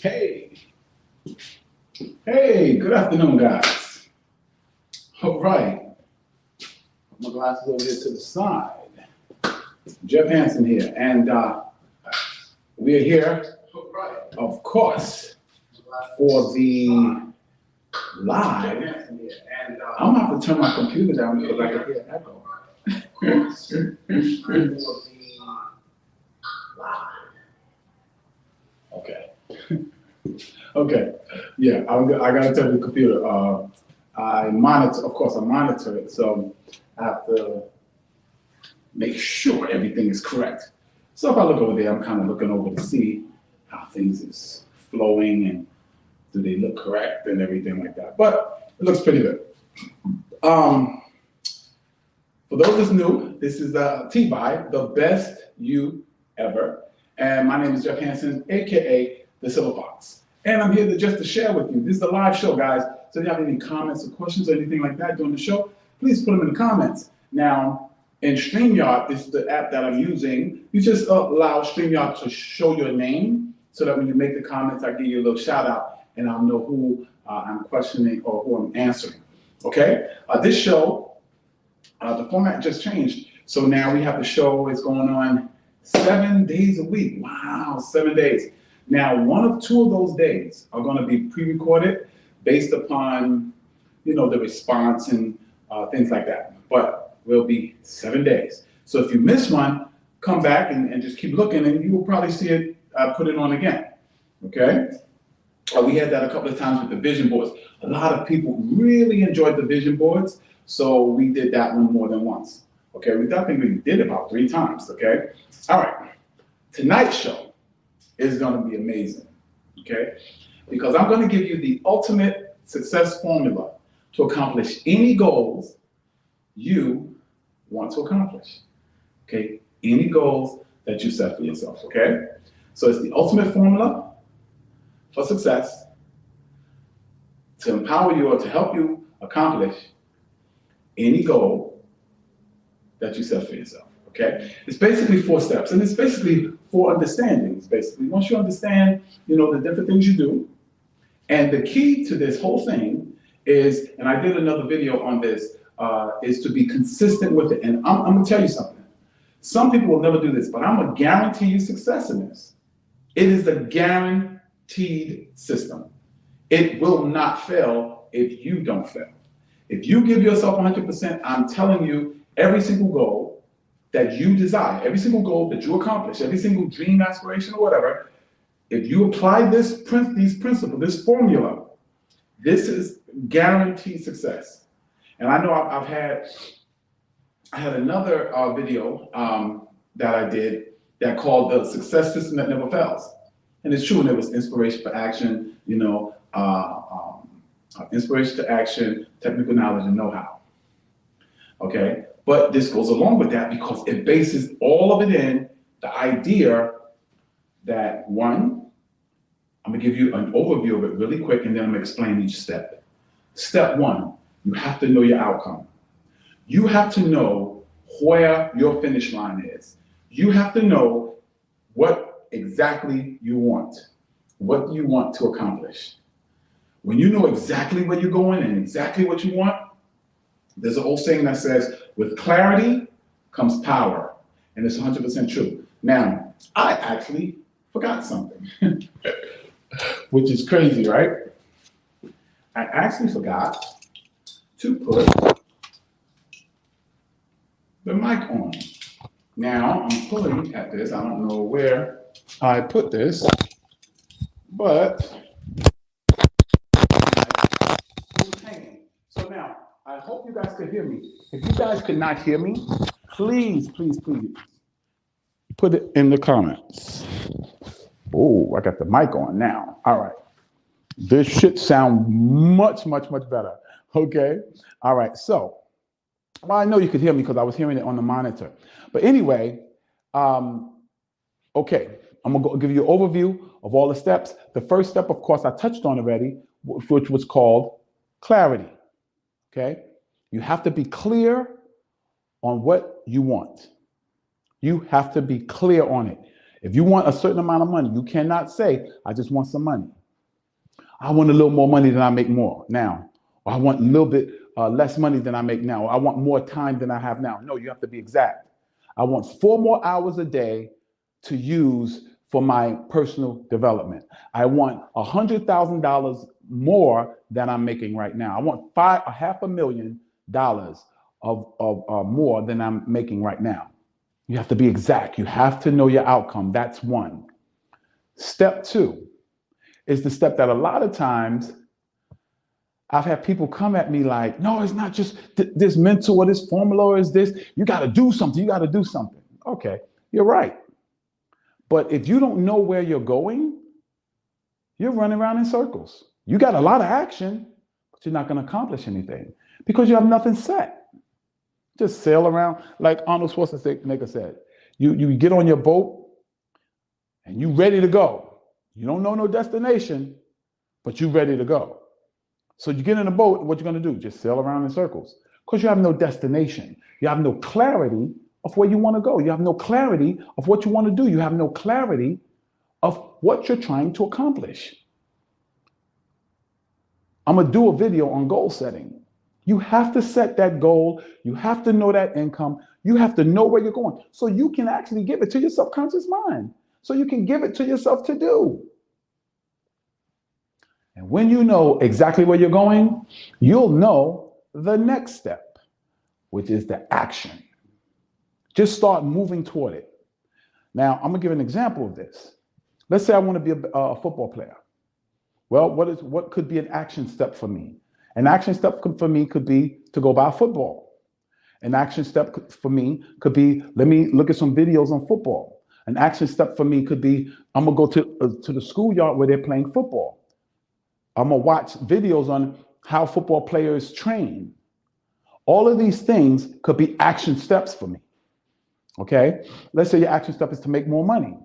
Hey, hey, good afternoon, guys. All right, put my glasses over here to the side. Jeff Hansen here, and we are here, of course, for the live. I'm gonna have to turn my computer down because I can hear echo. Okay. Okay. Yeah, I gotta tell the computer. I monitor, of course, I monitor it, so I have to make sure everything is correct. So if I look over there, I'm kind of looking over to see how things is flowing and do they look correct and everything like that. But it looks pretty good. For those that's new, this is TBYE, the best you ever. And my name is Jeff Hansen, AKA the Silver Fox. And I'm here just to share with you. This is a live show, guys. So if you have any comments or questions or anything like that during the show, please put them in the comments. Now, in StreamYard, this is the app that I'm using. You just allow StreamYard to show your name so that when you make the comments, I give you a little shout out and I'll know who I'm questioning or who I'm answering. Okay? This show, the format just changed. So now we have the show is going on 7 days a week. Wow, 7 days. Now, one of two of those days are going to be pre-recorded based upon, the response and things like that. But will be 7 days. So if you miss one, come back and just keep looking and you will probably see it, put it on again, okay? We had that a couple of times with the vision boards. A lot of people really enjoyed the vision boards, so we did that one more than once, okay? I think we did about 3 times, okay? All right, tonight's show is gonna be amazing, okay? Because I'm gonna give you the ultimate success formula to accomplish any goals you want to accomplish, okay? Any goals that you set for yourself, okay? So it's the ultimate formula for success to empower you or to help you accomplish any goal that you set for yourself, okay? It's basically 4 steps, and it's basically 4 understandings, basically. Once you understand, the different things you do, and the key to this whole thing is, and I did another video on this, is to be consistent with it. And I'm gonna tell you something. Some people will never do this, but I'm gonna guarantee you success in this. It is a guaranteed system. It will not fail if you don't fail. If you give yourself 100%, I'm telling you, every single goal that you desire, every single goal that you accomplish, every single dream, aspiration, or whatever, if you apply these principles, this formula, this is guaranteed success. And I know I had another video that I did that called the success system that never fails. And it's true, and it was inspiration for action, inspiration to action, technical knowledge and know-how. Okay, but this goes along with that because it bases all of it in the idea that, one, I'm gonna give you an overview of it really quick and then I'm gonna explain each step. Step 1, you have to know your outcome. You have to know where your finish line is. You have to know what exactly you want, what you want to accomplish. When you know exactly where you're going and exactly what you want, there's an old saying that says, with clarity comes power. And it's 100% true. Now, I actually forgot something, which is crazy, right? I actually forgot to put the mic on. Now, I'm pulling at this. I don't know where I put this, but it's hanging. So now, I hope you guys can hear me. If you guys could not hear me, please, please, please, put it in the comments. Oh, I got the mic on now. All right. This should sound much, much, much better. Okay. All right. So, well, I know you could hear me because I was hearing it on the monitor. But anyway, okay, I'm gonna give you an overview of all the steps. The first step, of course, I touched on already, which was called clarity. Okay. You have to be clear on what you want. You have to be clear on it. If you want a certain amount of money, you cannot say, I just want some money. I want a little more money than I make more now. Or I want a little bit less money than I make now. Or I want more time than I have now. No, you have to be exact. I want 4 more hours a day to use for my personal development. I want $100,000 more than I'm making right now. I want $500,000 of more than I'm making right now. You have to be exact. You have to know your outcome. That's one. Step 2 is the step that a lot of times I've had people come at me like, no, it's not just this mental or this formula or is this. You got to do something. You got to do something. Okay, you're right. But if you don't know where you're going, you're running around in circles. You got a lot of action, but you're not going to accomplish anything because you have nothing set. Just sail around like Arnold Schwarzenegger said. You get on your boat and you ready to go. You don't know no destination, but you ready to go. So you get in a boat, what you're going to do? Just sail around in circles because you have no destination. You have no clarity of where you want to go. You have no clarity of what you want to do. You have no clarity of what you're trying to accomplish. I'm going to do a video on goal setting. You have to set that goal. You have to know that income. You have to know where you're going so you can actually give it to your subconscious mind. So you can give it to yourself to do. And when you know exactly where you're going, you'll know the next step, which is the action. Just start moving toward it. Now, I'm going to give an example of this. Let's say I want to be a football player. Well, what could be an action step for me? An action step for me could be to go buy football. An action step for me could be, let me look at some videos on football. An action step for me could be, I'm going to go to the schoolyard where they're playing football. I'm going to watch videos on how football players train. All of these things could be action steps for me. Okay? Let's say your action step is to make more money.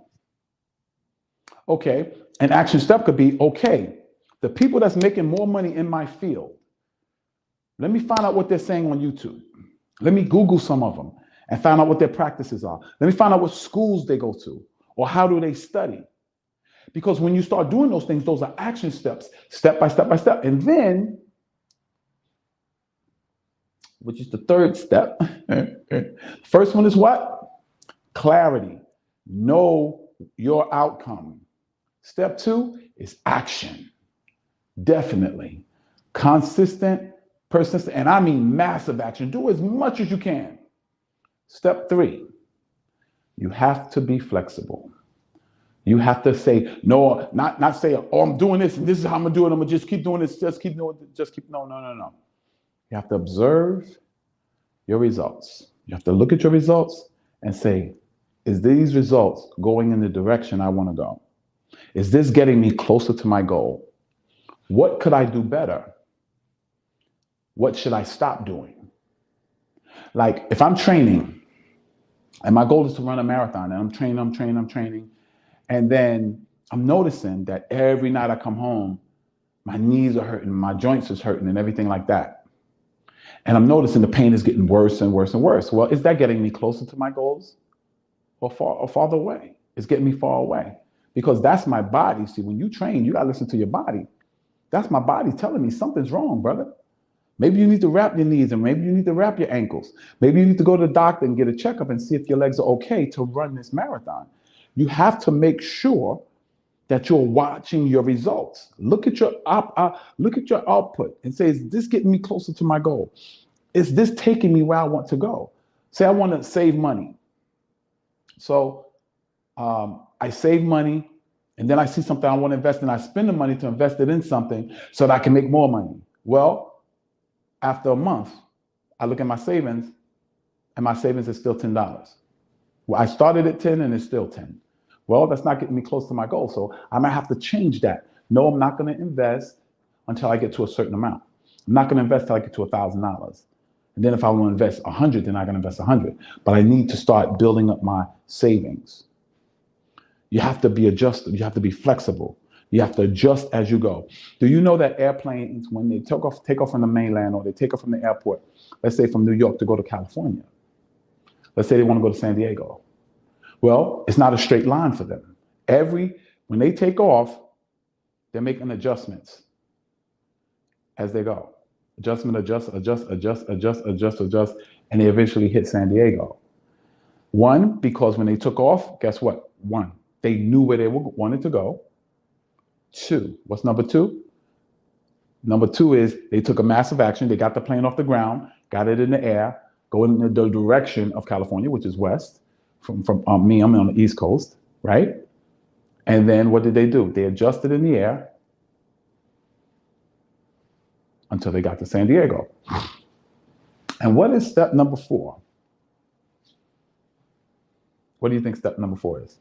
Okay, an action step could be, okay, the people that's making more money in my field, let me find out what they're saying on YouTube. Let me Google some of them and find out what their practices are. Let me find out what schools they go to or how do they study. Because when you start doing those things, those are action steps, step by step by step. And then, which is the third step, first one is what? Clarity. Know your outcome. Step 2 is action. Definitely. Consistent, persistent, and I mean massive action. Do as much as you can. Step 3, you have to be flexible. You have to say, no, not say, oh, I'm doing this and this is how I'm gonna do it. I'm gonna just keep doing this, no. You have to observe your results. You have to look at your results and say, is these results going in the direction I want to go? Is this getting me closer to my goal? What could I do better? What should I stop doing? Like if I'm training and my goal is to run a marathon and I'm training, and then I'm noticing that every night I come home, my knees are hurting, my joints is hurting and everything like that. And I'm noticing the pain is getting worse and worse and worse. Well, is that getting me closer to my goals or farther away? It's getting me far away because that's my body. See, when you train, you got to listen to your body. That's my body telling me something's wrong, brother. Maybe you need to wrap your knees and maybe you need to wrap your ankles. Maybe you need to go to the doctor and get a checkup and see if your legs are okay to run this marathon. You have to make sure that you're watching your results. Look at your output and say, is this getting me closer to my goal? Is this taking me where I want to go? Say I want to save money. So I save money and then I see something I want to invest in. I spend the money to invest it in something so that I can make more money. Well, after a month, I look at my savings and my savings is still $10. Well, I started at 10 and it's still 10. Well, that's not getting me close to my goal. So I might have to change that. No, I'm not going to invest until I get to a certain amount. I'm not going to invest until I get to $1,000. And then if I want to invest 100, then I'm going to invest 100. But I need to start building up my savings. You have to be adjusted. You have to be flexible. You have to adjust as you go. Do you know that airplanes, when they take off from the mainland or they take off from the airport, let's say from New York to go to California, let's say they want to go to San Diego. Well, it's not a straight line for them. When they take off, they're making adjustments. as they go. Adjustment, adjust, adjust, adjust, adjust, adjust, adjust, and they eventually hit San Diego. One, because when they took off, guess what? One, they knew where they wanted to go. Two, what's number two? Number two is they took a massive action. They got the plane off the ground, got it in the air, going in the direction of California, which is west. From me, I'm on the East Coast, right? And then what did they do? They adjusted in the air until they got to San Diego. And what is step number 4? What do you think step number 4 is?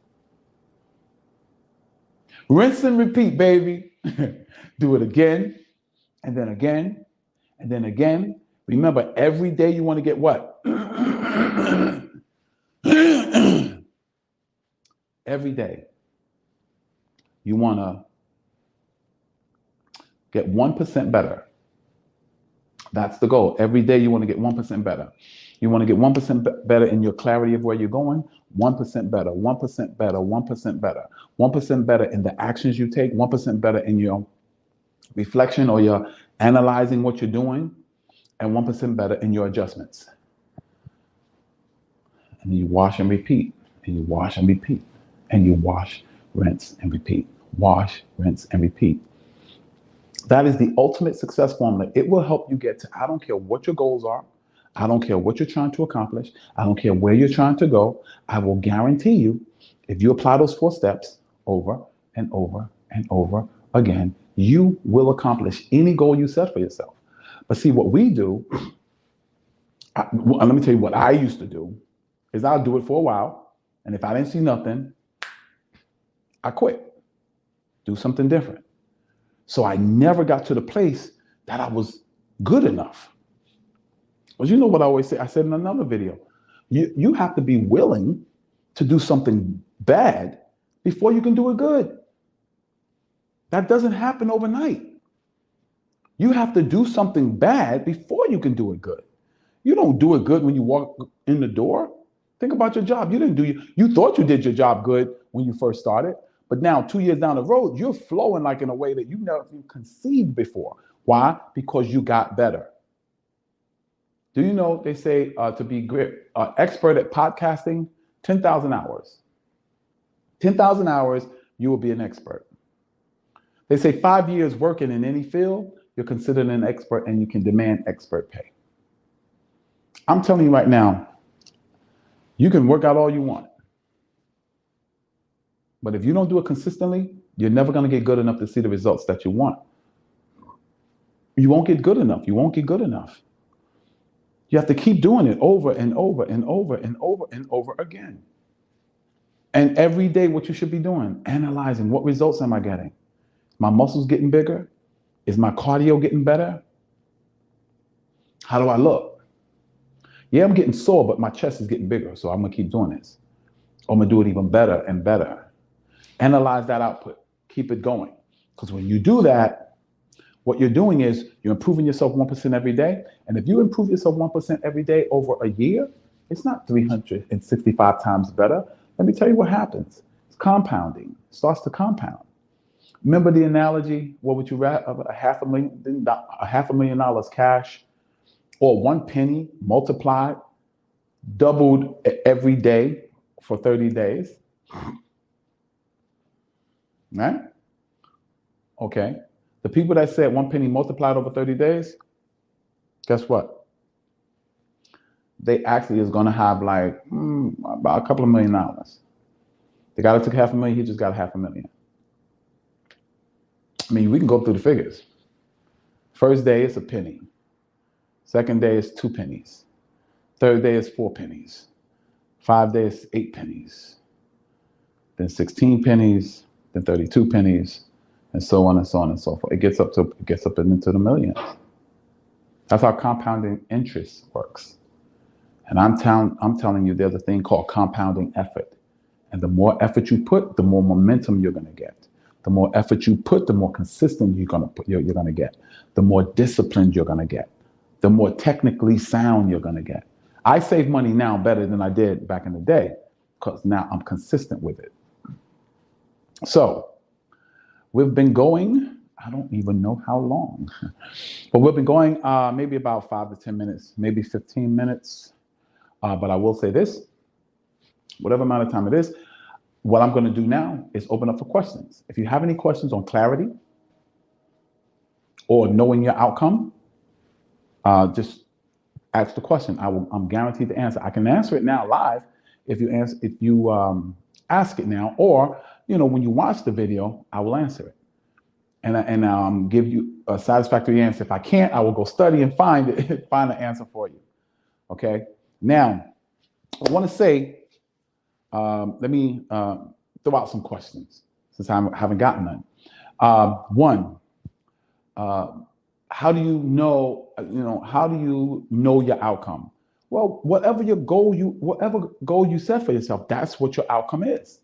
Rinse and repeat, baby. Do it again, and then again, and then again. Remember, every day you want to get what? Every day you want to get 1% better. That's the goal. Every day you want to get 1% better. You want to get 1% better in your clarity of where you're going, 1% better, 1% better, 1% better, 1% better in the actions you take, 1% better in your reflection or your analyzing what you're doing, and 1% better in your adjustments. And you wash and repeat, and you wash and repeat, and you wash, rinse, and repeat. Wash, rinse, and repeat. That is the ultimate success formula. It will help you get to, I don't care what your goals are. I don't care what you're trying to accomplish. I don't care where you're trying to go. I will guarantee you, if you apply those 4 steps over and over and over again, you will accomplish any goal you set for yourself. But see, what we do, let me tell you what I used to do, is I'll do it for a while. And if I didn't see nothing, I quit. Do something different. So I never got to the place that I was good enough. But you know what I always say? I said in another video, you have to be willing to do something bad before you can do it good. That doesn't happen overnight. You have to do something bad before you can do it good. You don't do it good when you walk in the door. Think about your job. You thought you did your job good when you first started, but now 2 years down the road, you're flowing like in a way that you've never conceived before. Why? Because you got better. Do you know they say to be great, expert at podcasting, 10,000 hours. 10,000 hours, you will be an expert. They say 5 years working in any field, you're considered an expert and you can demand expert pay. I'm telling you right now, you can work out all you want. But if you don't do it consistently, you're never going to get good enough to see the results that you want. You won't get good enough. You won't get good enough. You have to keep doing it over and over and over and over and over again. And every day, what you should be doing, analyzing what results am I getting? My muscles getting bigger? Is my cardio getting better? How do I look? Yeah, I'm getting sore, but my chest is getting bigger, so I'm gonna keep doing this. I'm gonna do it even better and better. Analyze that output. Keep it going. Because when you do that, what you're doing is you're improving yourself 1% every day. And if you improve yourself 1% every day over a year, it's not 365 times better. Let me tell you what happens. It's compounding. It starts to compound. Remember the analogy? What would you rather, $500,000 cash or 1 penny multiplied, doubled every day for 30 days? Right? Okay. The people that said 1 penny multiplied over 30 days, guess what? They actually is going to have like about a couple of $1 million. The guy that took $500,000, he just got $500,000. I mean, we can go through the figures. First day is a penny. Second day is 2 pennies. Third day is 4 pennies. 5 days, 8 pennies. Then 16 pennies. Then 32 pennies. And so on and so on and so forth. It gets up into the millions. That's how compounding interest works. And I'm telling you, there's a thing called compounding effort. And the more effort you put, the more momentum you're going to get. The more effort you put, the more consistent you're going to get. The more disciplined you're going to get. The more technically sound you're going to get. I save money now better than I did back in the day because now I'm consistent with it. So we've been going I don't even know how long, but we've been going maybe about 5 to 10 minutes, maybe 15 minutes. But I will say this, whatever amount of time it is, what I'm going to do now is open up for questions. If you have any questions on clarity or knowing your outcome, just ask the question. I'm guaranteed to answer. I can answer it now live if you ask it now, or when you watch the video, I will answer it and give you a satisfactory answer. If I can't, I will go study and find an answer for you. Okay. Now, I want to say, let me throw out some questions since I haven't gotten none. One, how do you know? How do you know your outcome? Well, whatever goal you set for yourself, that's what your outcome is.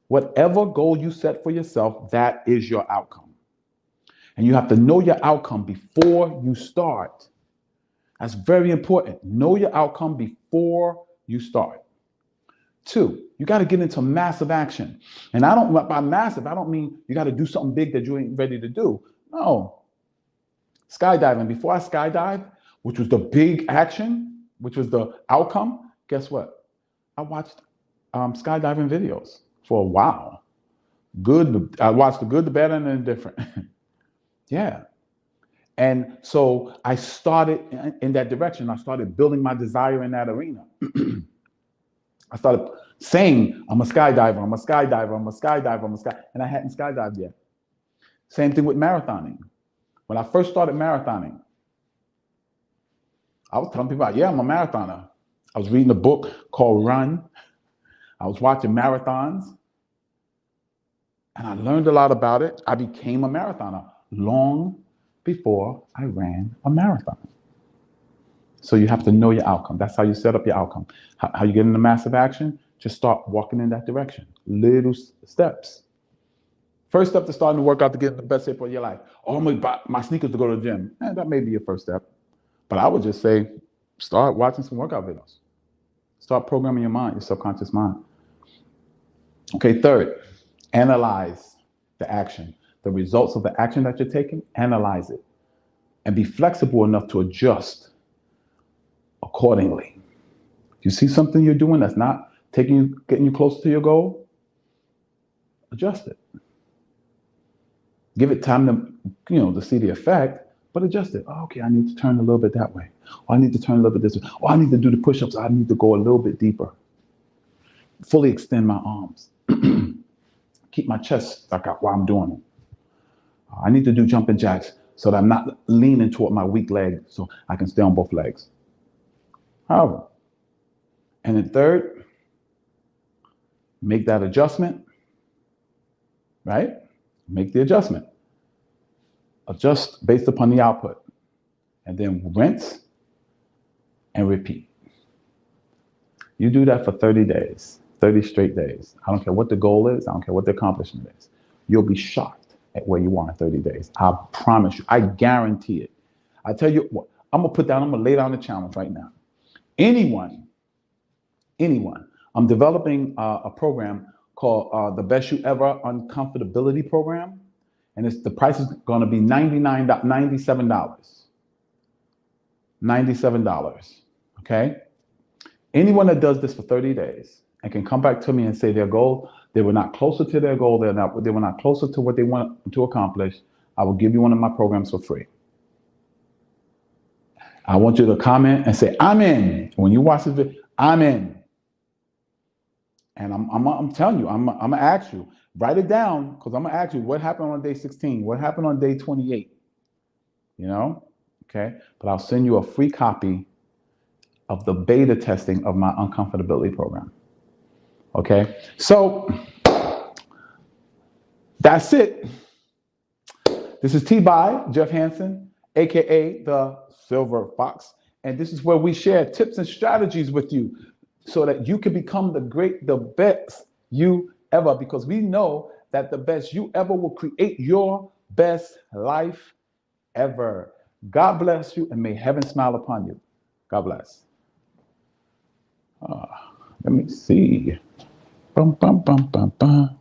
Whatever goal you set for yourself, that is your outcome. And you have to know your outcome before you start. That's very important. Know your outcome before you start. 2, you got to get into massive action. And by massive, I don't mean you got to do something big that you ain't ready to do. No. Skydiving. Before I skydived, which was the big action, which was the outcome, guess what? I watched skydiving videos for a while. I watched the good, the bad, and the indifferent. Yeah. And so I started in that direction. I started building my desire in that arena. I started saying, I'm a skydiver, I'm a skydiver, I'm a skydiver, I'm a sky, and I hadn't skydived yet. Same thing with marathoning. When I first started marathoning, I was telling people, yeah, I'm a marathoner. I was reading a book called Run. I was watching marathons, and I learned a lot about it. I became a marathoner long before I ran a marathon. So you have to know your outcome. That's how you set up your outcome. How you get into massive action? Just start walking in that direction. Little steps. First step to starting to work out to get in the best shape of your life. Oh, I'm going to buy my sneakers to go to the gym. That may be your first step. But I would just say, start watching some workout videos. Start programming your mind, your subconscious mind. Okay, 3rd, analyze the action. The results of the action that you're taking, analyze it. And be flexible enough to adjust accordingly. If you see something you're doing that's not getting you closer to your goal, adjust it. Give it time to see the effect, but adjust it. Oh, okay, I need to turn a little bit that way. Or I need to turn a little bit this way. Or I need to do the push-ups. I need to go a little bit deeper. Fully extend my arms. Keep my chest stuck out while I'm doing it. I need to do jumping jacks so that I'm not leaning toward my weak leg so I can stay on both legs. However, and then 3rd, make that adjustment, right? Make the adjustment. Adjust based upon the output. And then rinse and repeat. You do that for 30 days, 30 straight days. I don't care what the goal is. I don't care what the accomplishment is. You'll be shocked at where you are in 30 days. I promise you. I guarantee it. I tell you what, I'm going to lay down the challenge right now. Anyone, I'm developing a program called the Best You Ever Uncomfortability Program. And the price is going to be $97. $97. Okay? Anyone that does this for 30 days and can come back to me and say their goal, they were not closer to their goal, they were not closer to what they want to accomplish, I will give you one of my programs for free. I want you to comment and say, I'm in. When you watch this video, I'm in. And I'm telling you, I'm going to ask you, write it down, because I'm going to ask you what happened on day 16, what happened on day 28, okay? But I'll send you a free copy of the beta testing of my uncomfortability program, okay? So that's it. This is TBYE, Jeff Hansen, AKA the Silver Fox. And this is where we share tips and strategies with you so that you can become the best you ever, because we know that the best you ever will create your best life ever. God bless you, and may heaven smile upon you. God bless. Let me see. Bum, bum, bum, bum, bum.